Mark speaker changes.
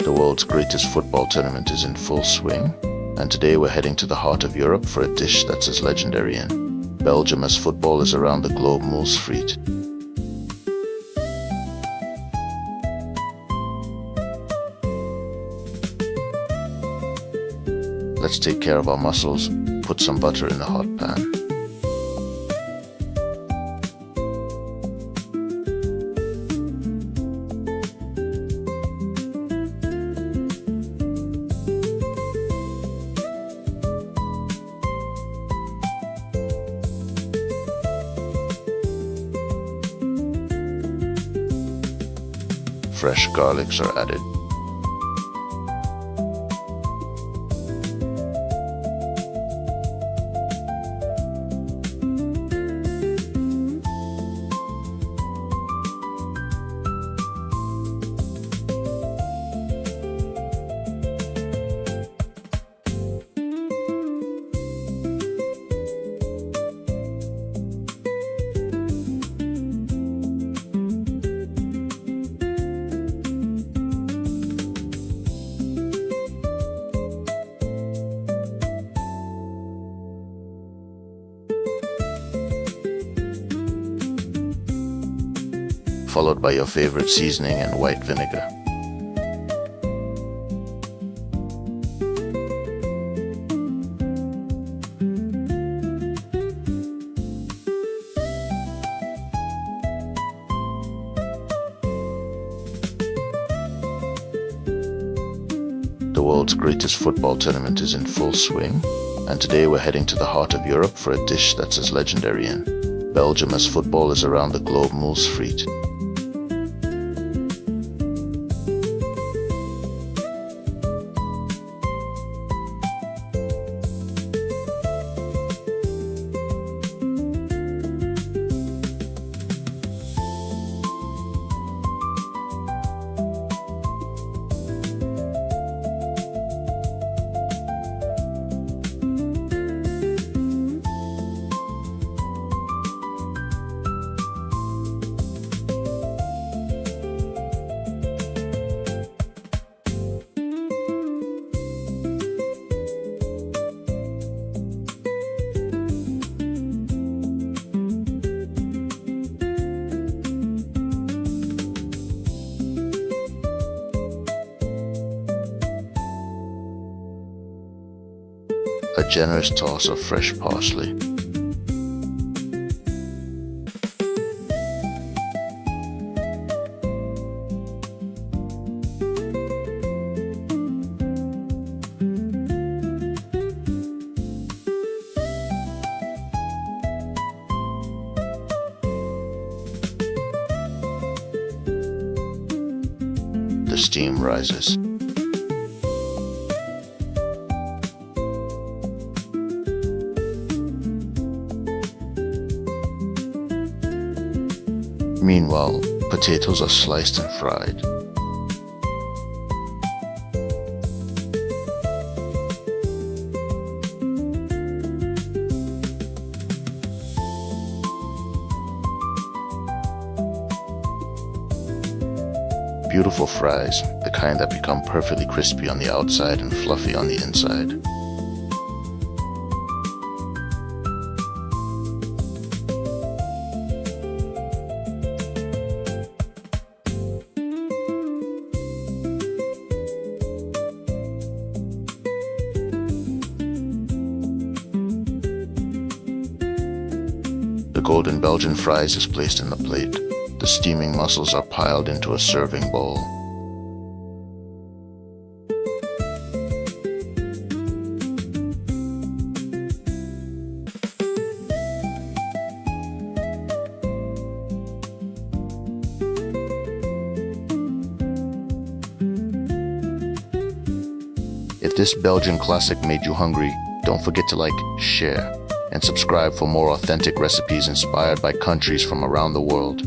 Speaker 1: The world's greatest football tournament is in full swing, and today we're heading to the heart of Europe for a dish that's as legendary in Belgium as football is around the globe, Moules-Frites. Let's take care of our mussels. Put some butter in the hot pan. Fresh garlics are added. Followed by your favorite seasoning and white vinegar. The world's greatest football tournament is in full swing, and today we're heading to the heart of Europe for a dish that's as legendary in Belgium as football is around the globe, Moules-Frites. A generous toss of fresh parsley. The steam rises. Meanwhile, potatoes are sliced and fried. Beautiful fries, the kind that become perfectly crispy on the outside and fluffy on the inside. The golden Belgian fries is placed in the plate. The steaming mussels are piled into a serving bowl. If this Belgian classic made you hungry, don't forget to like, share, and subscribe for more authentic recipes inspired by countries from around the world.